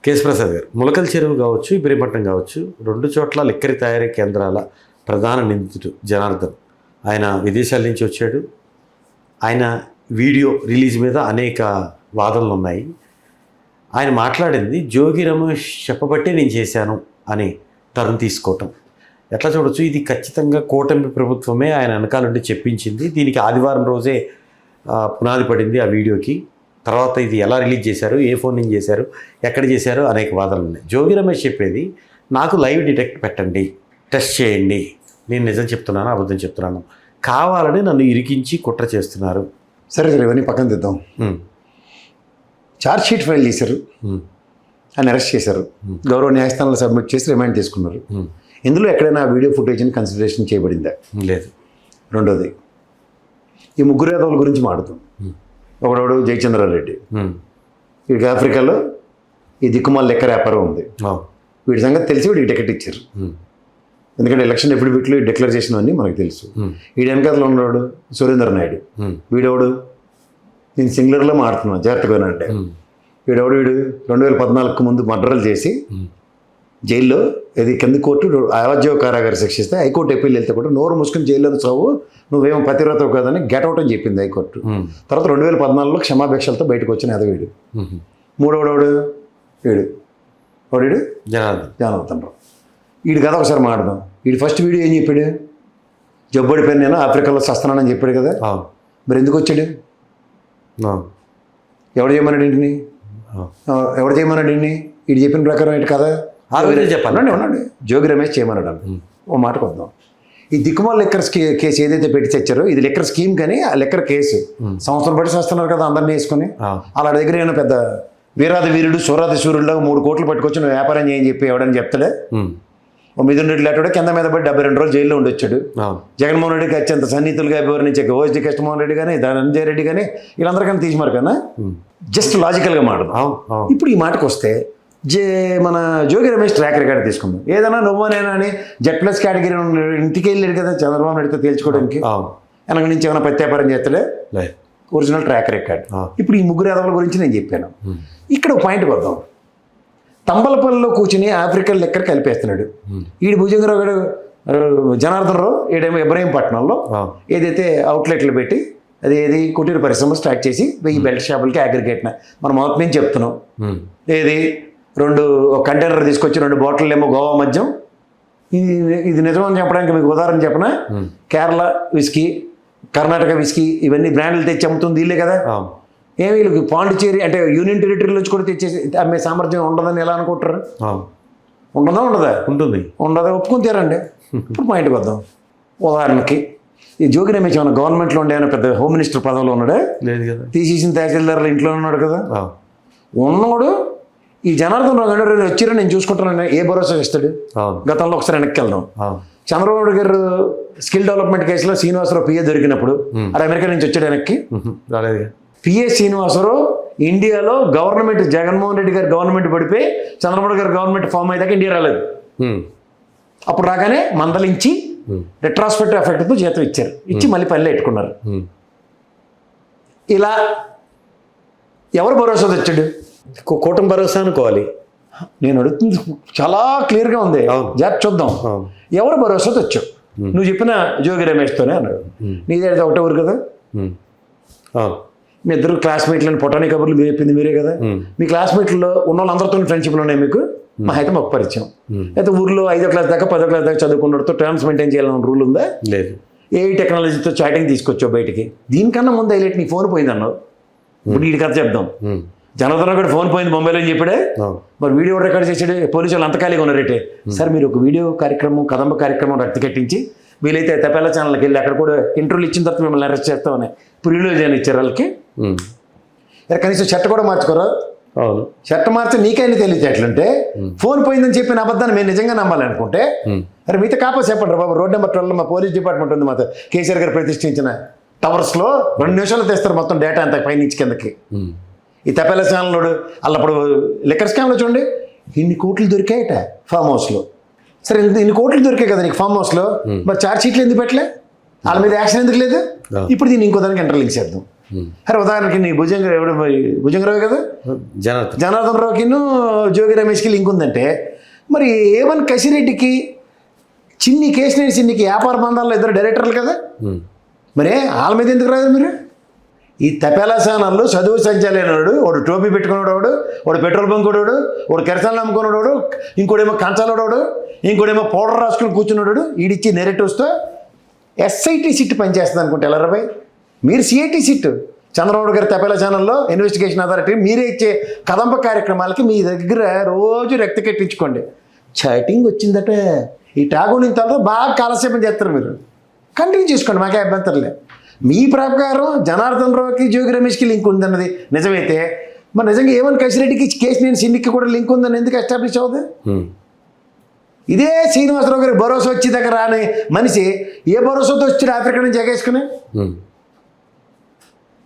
కేశవప్రసాద్ గారు, ములకల చెరువు కావచ్చు, ఇబ్రహీంపట్నం కావచ్చు, 2 చోట్ల లిక్కర్ తయారీ కేంద్రాల ప్రధాన నిందితుడు జనార్దన్. ఆయన విదేశాల నుంచి వచ్చాడు. ఆయన వీడియో రిలీజ్ మీద అనేక వాదనలు ఉన్నాయి. ఆయన మాట్లాడింది జోగి రమేష్ చెప్పబట్టే నేను చేశాను అని టర్న్ తీసుకోవటం ఎట్లా చూడొచ్చు? ఇది ఖచ్చితంగా కూటమి ప్రభుత్వమే ఆయన వెనకాలండి చెప్పించింది. దీనికి ఆదివారం రోజే పునాది పడింది ఆ వీడియోకి. తర్వాత ఇది ఎలా రిలీజ్ చేశారు, ఏ ఫోన్ నుంచి చేశారు, ఎక్కడ చేశారు, అనేక వాదనలు ఉన్నాయి. జోగి రమేష్ చెప్పేది నాకు లైవ్ డిటెక్ట్ పెట్టండి, టెస్ట్ చేయండి, నేను నిజం చెప్తున్నాను అబద్ధం చెప్తున్నాను, కావాలని నన్ను ఇరికించి కుట్ర చేస్తున్నారు. సరే ఇవన్నీ పక్కన తెద్దాం. ఛార్జ్ షీట్ ఫైల్ చేశారు, ఆయన అరెస్ట్ చేశారు, గౌరవ న్యాయస్థానంలో సబ్మిట్ చేసి రిమాండ్ తీసుకున్నారు. ఇందులో ఎక్కడైనా వీడియో ఫుటేజ్ని కన్సిడరేషన్ చేయబడిందా? లేదు. రెండోది, ఈ ముగ్గురు యాదవుల గురించి మాట్లాడుతాం. ఒకడోడు జయచంద్రారెడ్డి, వీడికి ఆఫ్రికాలో ఈ దిక్కుమాల లెక్క వ్యాపారం ఉంది. వీడి సంగతి తెలిసి వీడికి టికెట్ ఇచ్చారు. ఎందుకంటే ఎలక్షన్ ఎఫిడవిట్లు డిక్లేర్ చేసినవన్నీ మనకు తెలుసు. వీడి వెనకాతలో ఉన్నాడు సురేందర్ నాయుడు. వీడెవడు, నేను సింగులర్లో మాడుతున్నాను జాగ్రత్తగా అంటే, వీడు 2014 ముందు మర్డర్లు చేసి జైల్లో ఇది కింద కోర్టు యావజ్జీవ కారాగార శిక్ష ఇస్తే హైకోర్టు అప్పీల్ వెళ్తే కూడా నోరు మూసుకుని జైల్లో చావు, నువ్వేమో పతివ్రతవు కాదని గెట్అవుట్ అని చెప్పింది హైకోర్టు. తర్వాత 2014లో క్షమాభిక్షలతో బయటకు వచ్చిన ఎదవీడు. మూడోడు వీడు జనార్దన్ రావు. వీడి కథ ఒకసారి మాట్లాడదాం. వీడి ఫస్ట్ వీడియో ఏం చెప్పాడు? జబ్బడిపోయిన నేను ఆఫ్రికాలో సస్తున్నానని చెప్పాడు కదా. మరి ఎందుకు వచ్చాడు? ఎవడు చేయమన్నాడు ఇంటిని? వీడు చెప్పిన ప్రకారం ఏంటి కదా చెప్పాను. ఉన్నాడు జోగి రమేష్ చేయమన్నాడు. ఓ మాటకు వద్దాం. ఈ దిక్కుమాల లెక్కర్ కేసు ఏదైతే పెట్టి తెచ్చారో ఇది లెక్కర్ స్కీమ్, కానీ ఆ లెక్కర్ కేసు సంవత్సరం బట్టి చేస్తున్నారు కదా అందరినీ వేసుకుని. అలా దగ్గర ఏమైనా పెద్ద వీరాది వీరుడు సూరాది సూర్యుడు 3 కోట్లు పట్టుకొచ్చి నువ్వు వ్యాపారం చేయని చెప్పి ఎవడని చెప్తాడే. ఓ మిథున్ రెడ్డి లాంటి కింద మీద పడి 72 రోజులు జైల్లో ఉండొచ్చాడు. జగన్మోహన్ రెడ్డికి అత్యంత సన్నిహితులుగా వివరించే ఓఎస్డి కృష్ణమోహన్ రెడ్డి కానీ ధనంజయ రెడ్డి కానీ వీళ్ళందరికన్నా తీసిమారు కదా. జస్ట్ లాజికల్గా మాట్లాడదాం. ఇప్పుడు ఈ మాటకు వస్తే మన జోగి రమేష్ ట్రాక్ రికార్డ్ తీసుకుందాం. ఏదైనా నువ్వనేనా అని Z+ కేటగిరీ ఇంటికి వెళ్ళాడు కదా చంద్రబాబు నాయుడుతో తేల్చుకోవడానికి. వెనక నుంచి ఏమైనా ప్రత్యాపారం చేస్తాడే? Original track record. ఇప్పుడు ఈ ముగ్గురు యాదవుల గురించి నేను చెప్పాను. ఇక్కడ ఒక పాయింట్కి వద్దాం. తంబలపల్లిలో కూర్చుని ఆఫ్రికన్ లెక్కర్ కలిపేస్తున్నాడు. ఈడు భుజంగరావు గారు జనార్దన్ రావు ఈడేమో ఇబ్రహీంపట్నంలో ఏదైతే అవుట్లెట్లు పెట్టి అది ఏది కుటీర పరిశ్రమ స్టార్ట్ చేసి 1000 బెల్ట్ షాపులకి అగ్రిగేట్న మనం మొదటి నుంచి చెప్తున్నాం. ఏది 2 కంటైనర్ తీసుకొచ్చి 2 బాటిల్ ఏమో గోవా మద్యం. ఇది నిజమని చెప్పడానికి మీకు ఉదాహరణ చెప్పనా, కేరళ విస్కీ, కర్ణాటక విస్కీ ఇవన్నీ బ్రాండ్లు తెచ్చి అమ్ముతుంది వీళ్ళే కదా. ఏమి వీళ్ళకి పాండిచేరి అంటే యూనియన్ టెరిటరీలో వచ్చి కూడా తెచ్చేసి అమ్మే సామర్థ్యం ఉండదని ఎలా అనుకుంటారు? ఉండదా? ఉండదా? ఒప్పుకుని తీరండి. ఇప్పుడు పాయింట్కి వద్దాం. ఉదాహరణకి ఈ జోగి రమేష్ ఏమైనా గవర్నమెంట్లో ఉండే ఏమైనా పెద్ద హోమ్ మినిస్టర్ పదవిలో ఉన్నాడే? లేదు కదా. తీసేసిన తహసీల్దార్లు ఇంట్లో ఉన్నాడు కదా. ఉన్నవాడు ఈ జనార్దన్ రావు గారు వచ్చిరా నేను చూసుకుంటాను ఏ భరోసా ఇస్తాడు? గతంలో ఒకసారి వెనక్కి వెళ్దాం. చంద్రబాబు గారు స్కిల్ డెవలప్మెంట్ కేసులో శ్రీనివాసరావు పిఏ దొరికినప్పుడు అది అమెరికా నుంచి వచ్చాడు వెనక్కి. పిఏ శ్రీనివాసరావు ఇండియాలో గవర్నమెంట్ జగన్మోహన్ రెడ్డి గారు గవర్నమెంట్ పడిపోయి చంద్రబాబు గారు గవర్నమెంట్ ఫామ్ అయ్యాక ఇండియా రాలేదు. అప్పుడు రాగానే మందలించి రెట్రాస్పెక్టివ్ ఎఫెక్ట్తో జీతం ఇచ్చారు. ఇచ్చి మళ్ళీ పనిలో పెట్టుకున్నారు. ఇలా ఎవరు భరోసా తెచ్చాడు? కూటమి భరోసా అనుకోవాలి. నేను అడుగుతుంది చాలా క్లియర్గా ఉంది. జాగ్రత్త చూద్దాం. ఎవరు భరోసా తెచ్చావు? నువ్వు చెప్పిన జోగి రమేష్తోనే అన్నాడు. నీదే ఒకటే ఊరు కదా. మీ ఇద్దరు క్లాస్మేట్లను పొటాని కబుర్లు మీరు చెప్పింది మీరే కదా. మీ క్లాస్మేట్లో ఉన్న వాళ్ళందరితో ఫ్రెండ్షిప్లు ఉన్నాయి మీకు. మా అయితే మాకు పరిచయం. అయితే ఊర్లో 5వ క్లాస్ దాకా 10వ క్లాస్ దాకా చదువుకున్నతో టర్మ్స్ మెయింటైన్ చేయాలన్న రూల్ ఉందా? లేదు. ఏ టెక్నాలజీతో చాటింగ్ తీసుకొచ్చావు బయటికి. దీనికన్నా ముందు హైలైట్ నీ ఫోన్ పోయింది అన్నావు. ఇప్పుడు వీడి కథ చెప్దాం. జనార్దన్ కూడా ఫోన్ పోయింది ముంబైలో అని చెప్పాడే. మరి వీడియో రికార్డ్ చేసాడు. పోలీసు వాళ్ళు అంత ఖాళీగా ఉన్నారేటే. సార్ మీరు ఒక వీడియో కార్యక్రమం కదంబ కార్యక్రమం రక్తి కట్టించి వీలైతే తపేలా ఛానల్కి వెళ్ళి అక్కడ కూడా ఇంటర్వ్యూలు ఇచ్చిన తర్వాత మిమ్మల్ని అరెస్ట్ చేస్తామని ఇప్పుడు వీడియో చేయని ఇచ్చారు వాళ్ళకి. కనీసం షర్ట్ కూడా మార్చుకోరా? షర్ట్ మార్చి నీకైనా తెలియదు ఎట్లంటే ఫోన్ పోయిందని చెప్పిన అబద్ధాన్ని మేము నిజంగా నమ్మాలనుకుంటే అరే మీతో కాపా చెప్పండి బాబు. రోడ్ నెంబర్ 12 మా పోలీస్ డిపార్ట్మెంట్ ఉంది. మాతో కేసీఆర్ గారు ప్రతిష్ఠించిన టవర్స్లో 2 నిమిషాలు తెస్తారు మొత్తం డేటా అంతా పైనుంచి కిందకి. ఈ తపేలా ఛానల్ అలా అప్పుడు లిక్కర్ స్కామ్లో చూడండి ఇన్ని కోట్లు దొరికాయట ఫామ్ హౌస్లో. సరే ఇన్ని కోట్లు దొరికాయి కదా నీకు ఫామ్ హౌస్లో, మరి ఛార్జ్ షీట్లు ఎందుకు పెట్టలే? వాళ్ళ మీద యాక్షన్ ఎందుకు లేదు? ఇప్పుడు దీన్ని ఇంకో దానికి ఇంటర్లింక్ చేద్దాం. అరే ఉదాహరణకి నీ భుజంగరావు కదా, జనార్దన్ జనార్దన్ రావుకిను జోగి రమేష్కి లింక్ ఉందంటే మరి ఏమన్ కసిరెడ్డికి కేశినేని చిన్నికి వ్యాపార బంధాల్లో ఇద్దరు డైరెక్టర్లు కదా, మరి వాళ్ళ మీద ఎందుకు రాదు మీరు? ఈ తపేలా ఛానల్లో చదువు సంచాలైనవాడు, వాడు టోపీ పెట్టుకునేవాడు, వాడు పెట్రోల్ బంక్ వాడు కెరసాలను అమ్ముకునేవాడు, ఇంకోడేమో కంచాలవాడు, ఇంకోడేమో పౌడర్ రాసుకుని కూర్చున్నాడు, ఈడిచ్చి నెరేటివ్స్తో ఎస్ఐటి సిట్ పనిచేస్తుంది అనుకుంటే ఎలా రాబాయ్? మీరు సిఐటి సిట్ చంద్రబాబు గారి తపేలా ఛానల్లో ఇన్వెస్టిగేషన్ అథారిటీ మీరే ఇచ్చే కదంబ కార్యక్రమాలకి మీ దగ్గర రోజు రక్త కట్టించుకోండి. చాటింగ్ వచ్చిందట, ఈ టాగోని తర్వాత బాగా కాలక్షేపం చేస్తారు, మీరు కంటిన్యూ చేసుకోండి, మాకే అభ్యంతరం లేదు. మీ ప్రకారం జనార్దన్ రావుకి జోగి రమేష్కి లింక్ ఉందన్నది నిజమైతే మరి నిజంగా ఏమని కసిరెడ్డికి కేశినేని చిన్నికి కూడా లింక్ ఉందని ఎందుకు ఎస్టాబ్లిష్ అవుతుంది? ఇదే శ్రీనివాసరావు గారి భరోసా వచ్చి దగ్గర రాని మనిషి ఏ భరోసాతో వచ్చాడు ఆఫ్రికా నుంచి ఎగేసుకుని?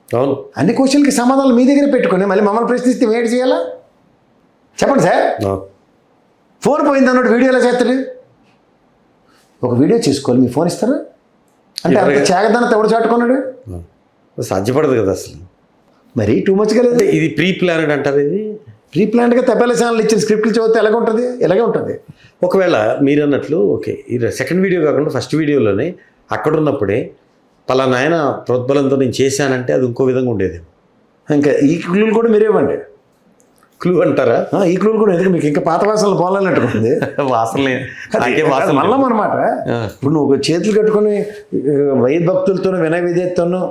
అవును, అన్ని క్వశ్చన్లకి సమాధానాలు మీ దగ్గర పెట్టుకుని మళ్ళీ మమ్మల్ని ప్రశ్నిస్తే వేడి చేయాలా? చెప్పండి సార్. ఫోన్ పోయింది అన్నట్టు వీడియో ఎలా చేస్తాడు? ఒక వీడియో చేసుకోవాలి, మీ ఫోన్ ఇస్తారా అంటే అంత చేగదాన్ని ఎవడు చాటుకున్నాడు? సాధ్యపడదు కదా అసలు, మరీ టూ మచ్గా లేదు. ఇది ప్రీ ప్లానెడ్ అంటారు. ఇది ప్రీ ప్లాన్డ్గా తపేలా ఛానల్ ఇచ్చిన స్క్రిప్ట్లు చదివితే ఎలాగ ఉంటుంది? ఇలాగే ఉంటుంది. ఒకవేళ మీరు అన్నట్లు ఓకే, ఈ సెకండ్ వీడియో కాకుండా ఫస్ట్ వీడియోలోనే అక్కడున్నప్పుడే పలానా ఆయన ప్రోద్బలంతో నేను చేశానంటే అది ఇంకో విధంగా ఉండేది. ఇంకా ఈ క్లూలు కూడా మీరే ఇవ్వండి. క్లూ అంటారా? ఈ క్లూలు కూడా ఎందుకు మీకు ఇంకా పాత వాసనలు పోవాలన్నట్టుంది. వాసనలే మళ్ళం అనమాట. ఇప్పుడు నువ్వు చేతులు కట్టుకుని వైద్య భక్తులతో వినయ విధేయతను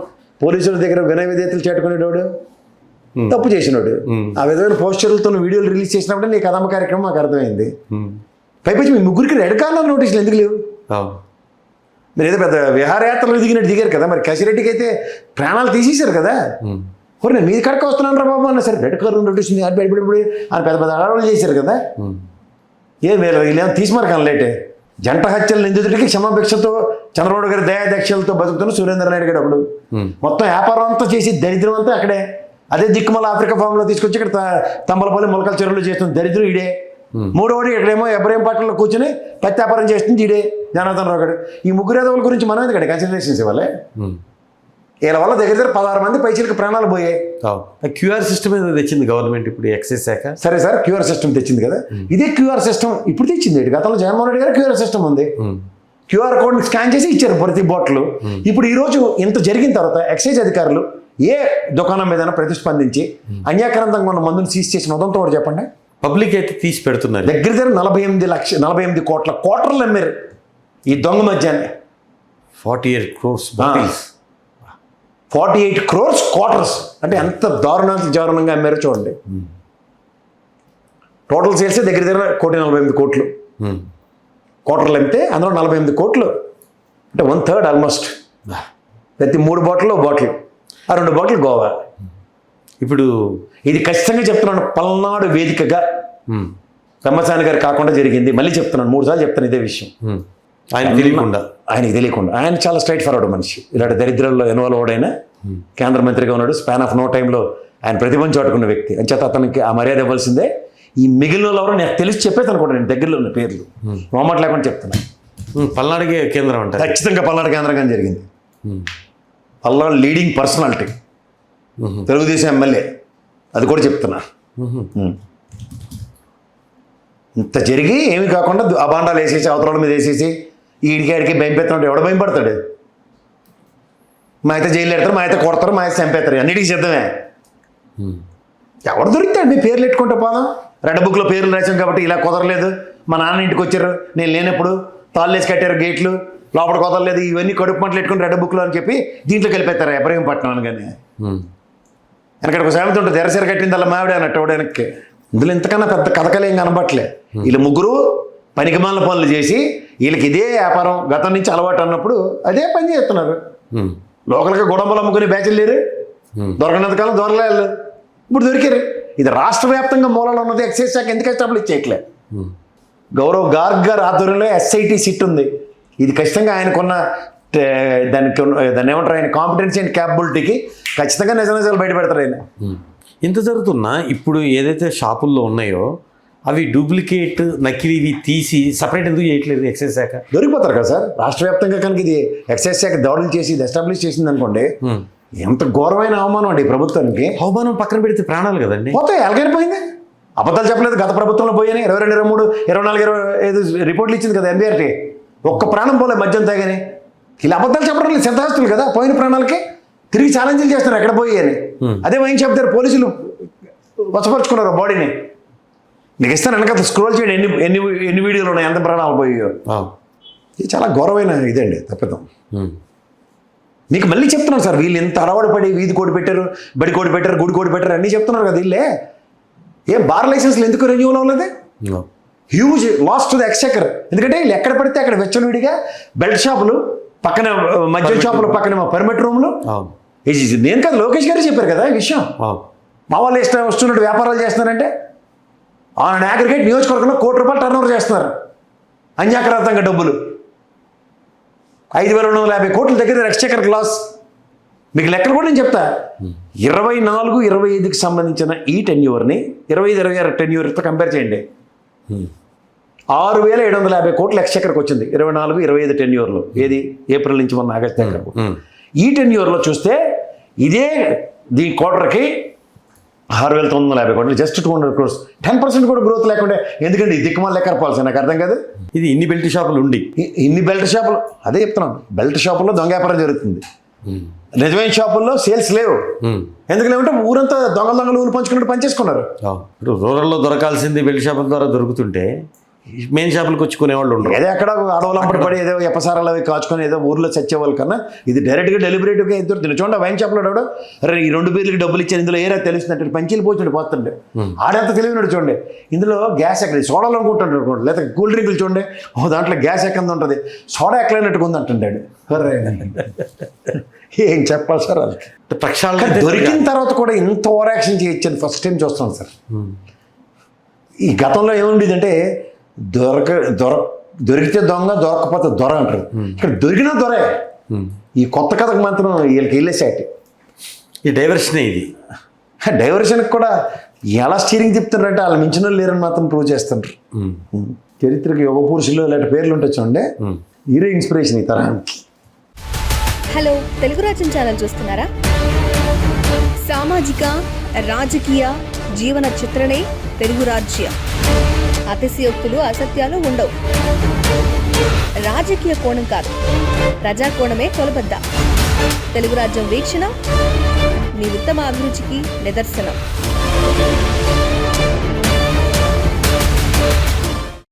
పోలీసుల దగ్గర వినయ విధేయతలు చేట్టుకునేటోడు తప్పు చేసినోడు. ఆ విధమైన పోస్టర్లతో వీడియోలు రిలీజ్ చేసినప్పుడే నీ కథమ్మ కార్యక్రమం మాకు అర్థమైంది. పైపచ్చి మీ ముగ్గురికి రెడ్ కార్నర్ నోటీసులు ఎందుకు లేవు? మీరు ఏదో పెద్ద విహారయాత్రలు దిగారు కదా, మరి కసిరెడ్డికి అయితే ప్రాణాలు తీసేశారు కదా. నేను మీది కడక వస్తున్నాను రా బాబు అన్న సరే రెడ్ కార్నర్ నోటీస్ అని పెద్ద పెద్ద అడవులు చేశారు కదా. మీరు వీళ్ళేమో తీసుమారు కానీ లేటే జంట హత్యలు నిందితుడికి క్షమాభిక్షతో చంద్రబాబు గారి దయాదక్షలతో బతుకుతున్న సురేంద్ర నాయుడు గారు అప్పుడు మొత్తం వ్యాపారం అంతా చేసి దరిద్రం అంతా అక్కడే. అదే దిక్కుమల ఆఫ్రికా ఫామ్లో తీసుకొచ్చి ఇక్కడ తంబలపల్లి మొలకల చెరువులు చేస్తుంది దరిద్రం ఈడే. మూడోవాడు ఇక్కడేమో ఎబ్రహీంపట్నంలో కూర్చొని పత్తి వ్యాపారం చేస్తుంది ఈడే జనార్దన్ రావు గారు. ఈ ముగ్గురు ఏదోల గురించి మనం ఎందుకంటే కన్సిడరేషన్స్ ఇవ్వాలి. వీళ్ళ వల్ల దగ్గర 16 మంది పైచీలకు ప్రాణాలు పోయాయి. క్యూఆర్ సిస్టమ్ ఏదో తెచ్చింది గవర్నమెంట్ ఇప్పుడు ఎక్సైజ్ శాఖ. సరే సార్, క్యూఆర్ సిస్టమ్ తెచ్చింది కదా, ఇదే క్యూఆర్ సిస్టమ్ ఇప్పుడు తెచ్చింది. గతంలో జగన్మోహన్ రెడ్డి గారు క్యూఆర్ సిస్టమ్ ఉంది. క్యూఆర్ కోడ్ని స్కాన్ చేసి ఇచ్చారు ప్రతి బాటిల్. ఇప్పుడు ఈరోజు ఇంత జరిగిన తర్వాత ఎక్సైజ్ అధికారులు ఏ దుకాణం మీద ప్రతిస్పందించి అన్యాక్రాంతంగా ఉన్న మందుని సీజ్ చేసిన ఉదంతో కూడా చెప్పండి. పబ్లిక్ అయితే తీసి పెడుతున్నారు. దగ్గర 48 కోట్ల క్వార్టర్లు అమ్మారు ఈ దొంగ మధ్యాన్ని. 48 crores bottles. 48 crores క్వార్టర్స్ అంటే ఎంత దారుణంగా అమ్మారో చూడండి. టోటల్ సేల్స్ దగ్గర 1,48 కోట్లు క్వార్టర్లు అమ్మితే అందులో 48 కోట్లు అంటే 1/3 ఆల్మోస్ట్. ప్రతి 3 బాటిల్ బాటిల్, ఆ 2 బాటిల్ గోవా. ఇప్పుడు ఇది ఖచ్చితంగా చెప్తున్నాను, పల్నాడు వేదికగా పెమ్మసాని గారు కాకుండా జరిగింది. మళ్ళీ చెప్తున్నాను, 3 సార్లు చెప్తాను ఇదే విషయం. ఆయనకి తెలియకుండా ఆయన చాలా స్ట్రైట్ ఫార్వర్డ్ మనిషి. ఇలాంటి దరిద్రంలో ఇన్వాల్వ్ అవడైనా కేంద్ర మంత్రిగా ఉన్నాడు. స్పాన్ ఆఫ్ నో టైంలో ఆయన ప్రతిభను చాటుకున్న వ్యక్తి. అంచేత అతనికి ఆ మర్యాద ఇవ్వాల్సిందే. ఈ మిగిలిన ఎవరో నాకు తెలిసి చెప్పేది అనుకోండి, నేను దగ్గరలో ఉన్న పేర్లు మొహమాట లేకుండా చెప్తున్నాను. పల్నాడుకి కేంద్రం అంటే ఖచ్చితంగా పల్నాడు కేంద్రంగా జరిగింది. Palnadu leading personality Telugu Desam MLA, అది కూడా చెప్తున్నా. ఇంత జరిగి ఏమి కాకుండా అబాండాలు వేసేసి అవతరాల మీద వేసేసి ఈడికి భయం పెడుతున్నాడు. ఎవడ భయం పడతాడు? మా అయితే జైలు పెడతారు, మా అయితే కొడతారు, మా అయితే చంపేస్తారు. అన్నిటికీ సిద్ధమే. ఎవరు దొరుకుతాడు? మీ పేర్లు పెట్టుకుంటే పోదాం. రెడ్ బుక్లో పేర్లు రాసాం కాబట్టి ఇలా కుదరలేదు, మా నాన్న ఇంటికి వచ్చారు, నేను లేనప్పుడు తాళ్ళేసి కట్టారు గేట్లు, లోపల కుదరలేదు, ఇవన్నీ కడుపు మంటలు పెట్టుకుని రెడ్ బుక్లో అని చెప్పి దీంట్లో కలిపేస్తారు ఇబ్రహీంపట్నం అని. కానీ వెనకటి ఒక సామెత ఉంటుంది, ఎరసెర కట్టింది అలా మావిడే అన్నట్టు ఎవడ వెనక్కి. ఇందులో ఇంతకన్నా పెద్ద కథకలేం కనబట్టలే. వీళ్ళు ముగ్గురు పనికిమాల పనులు చేసి వీళ్ళకి ఇదే వ్యాపారం గతం నుంచి అలవాటు అన్నప్పుడు అదే పని చేస్తున్నారు. లోకల్గా గుడంబలు అమ్ముకునే బ్యాచ్లు లేరు, దొరకనంత కాలం దొరలేదు, ఇప్పుడు దొరికారు. ఇది రాష్ట్ర వ్యాప్తంగా మూలలో ఉన్నది. ఎక్సైజ్ శాఖ ఎందుకు ఎస్టాబ్లిష్ చేయట్లే? గౌరవ్ గార్గ్ గారి ఆధ్వర్యంలో ఎస్ఐటి సిట్ ఉంది. ఇది ఖచ్చితంగా ఆయనకున్న దాన్ని ఏమంటారు, ఆయన కాంపిటెన్సీ అండ్ క్యాపబిలిటీకి ఖచ్చితంగా నిజాలు బయట పెడతారు ఆయన. ఇంత జరుగుతున్నా ఇప్పుడు ఏదైతే షాపుల్లో ఉన్నాయో అవి డూప్లికేట్ నకిలీవి తీసి సపరేట్ ఎందుకు చేయట్లేదు ఎక్సైజ్ శాఖ? దొరికిపోతారు కదా సార్. రాష్ట్ర వ్యాప్తంగా కనుక ఇది ఎక్సైజ్ శాఖ దాడులు చేసి ఇది ఎస్టాబ్లిష్ చేసింది అనుకోండి, ఎంత ఘోరమైన అవమానం అండి ఈ ప్రభుత్వానికి. అవమానం పక్కన పెడితే ప్రాణాలు కదండి. పోతే ఎలాగైపోయింది. అబద్ధాలు చెప్పలేదు, గత ప్రభుత్వంలో పోయాయి 22, 23, 24, 25 రిపోర్ట్లు ఇచ్చింది కదా MBRT. ఒక్క ప్రాణం పోలే మద్యం తాగని. ఇలా అబద్ధాలు చెప్పడం లేదు, సిద్ధాస్తులు కదా పోయిన ప్రాణాలకి తిరిగి ఛాలెంజ్లు చేస్తున్నారు ఎక్కడ పోయి అని. అదే వైన్ చెప్తారు పోలీసులు వశపరుచుకున్నారు బాడీని. నీకు ఇస్తాను వెనక స్క్రోల్ చేయండి ఎన్ని వీడియోలు ఉన్నాయి, ఎంత ప్రాణాలు పోయాయో. ఇది చాలా ఘోరమైన ఇదండి తప్పిదం. మీకు మళ్ళీ చెప్తున్నాను సార్, వీళ్ళు ఎంత అలవాటు పడి వీధి కోడి పెట్టారు, బడి కోడి పెట్టారు, గుడి కోడి పెట్టారు అన్నీ చెప్తున్నారు కదా వీళ్ళే. ఏం బార్ లైసెన్స్లు ఎందుకు రెన్యూవల్ అవ్వలేదు? Huge loss to the exchequer. ఎందుకంటే వీళ్ళు ఎక్కడ పడితే అక్కడ వెచ్చలుడిగా బెల్ట్ షాపులు పక్కన, మద్యం షాపులు పక్కన పర్మిట్ రూములు. నేను కదా లోకేష్ గారు చెప్పారు కదా ఈ విషయం. మా వాళ్ళు ఇష్టం వస్తున్నట్టు వ్యాపారాలు చేస్తున్నారంటే ఆన్ అగ్రిగేట్ నియోజకవర్గంలో ₹1 కోటి టర్నోవర్ చేస్తున్నారు అన్యాక్రాంతంగా డబ్బులు. 5,250 కోట్ల దగ్గర ఎక్స్చెకర్ లాస్. మీకు లెక్కలు కూడా నేను చెప్తా. 24, 25కి సంబంధించిన ఈ టెన్యూవర్ని 25, 26 టెన్యూవర్తో కంపేర్ చేయండి. 6,750 కోట్ల ఎక్స్చెకర్కి వచ్చింది 24, 25 టెన్యూవర్లో. ఏది ఏప్రిల్ నుంచి మొన్న ఆగస్టు దగ్గరకు. ఈ టెన్యూవర్లో చూస్తే ఇదే దీని క్వార్టర్కి 6,950 కోట్లు, జస్ట్ 200 crores. 10% కూడా గ్రోత్ లేకుండా. ఎందుకంటే ఈ దిక్కుమాల లెక్కర పాలసీ నాకు అర్థం కాదు. ఇది ఇన్ని బెల్ట్ షాపులు ఉండి ఇన్ని బెల్ట్ షాపులు, అదే చెప్తున్నాను, బెల్ట్ షాపుల్లో దొంగ వ్యాపారం జరుగుతుంది. నిజమైన షాపుల్లో సేల్స్ లేవు. ఎందుకు లేవంటే ఊరంతా దొంగలు ఊరు పంచుకున్నట్టు పనిచేసుకున్నారు. ఇప్పుడు రూరల్లో దొరకాల్సింది బెల్ట్ షాపుల ద్వారా దొరుకుతుంటే మెయిన్ షాపులకు వచ్చుకునే వాళ్ళు ఉండరు. ఏదో అక్కడ అడవులంపటి పడి ఏదో ఎప్పసారాలు అవి కాచుకొని ఏదో ఊర్లో చచ్చేవాళ్ళు కన్నా ఇది డైరెక్ట్గా డెలిబరేటివ్గా ఇద్దరు తిన. చూడండి వైన్ షాప్లో ఆవిడ అరే ఈ 2 బీర్లకి డబ్బులు ఇచ్చారు, ఇందులో ఏరా తెలుస్తుందంటే పంచీలు పోతుండే పోతుండే. ఆడంత తెలివినాడు చూడండి. ఇందులో గ్యాస్ ఎక్కడ సోడాలు అనుకుంటుంటాడు అనుకోండి, లేదా కూల్ డ్రింకులు చూడండి దాంట్లో గ్యాస్ ఎక్కడ ఉంటుంది, సోడా ఎక్కడైనట్టుగా ఉంది అంటుంటాడు. ఏం చెప్పాలి సార్ అది. ప్రక్షాళన దొరికిన తర్వాత కూడా ఇంత ఓవర్ యాక్షన్ చేయొచ్చని ఫస్ట్ టైం చూస్తాను సార్. ఈ గతంలో ఏముండేదంటే దొరికితే దొంగ, దొరకపోతే దొర అంటారు. ఇక్కడ దొరికిన దొరే. ఈ కొత్త కథకు మాత్రం వీళ్ళకి వెళ్ళేసాటి. ఈ డైవర్షన్, ఇది డైవర్షన్కి కూడా ఎలా స్టీరింగ్ చెప్తున్నారంటే వాళ్ళు మించిన వాళ్ళు లేరని మాత్రం ప్రూవ్ చేస్తుంటారు. చరిత్రకి యుగ పురుషులు ఇలాంటి పేర్లు ఉంటాయి చూడండి. హీరో ఇన్స్పిరేషన్ ఈ తరానికి. హలో, తెలుగు రాజ్యం ఛానల్ చూస్తున్నారా? సామాజిక, రాజకీయ, జీవన చిత్రణే తెలుగు రాజ్యం. అతిశయోక్తులు, అసత్యాలు ఉండవు. రాజకీయ కోణం కాదు, ప్రజా కోణమే కొలబద్ద. తెలుగు రాజ్యం వీక్షణ మీ ఉత్తమ అభిరుచికి నిదర్శనం.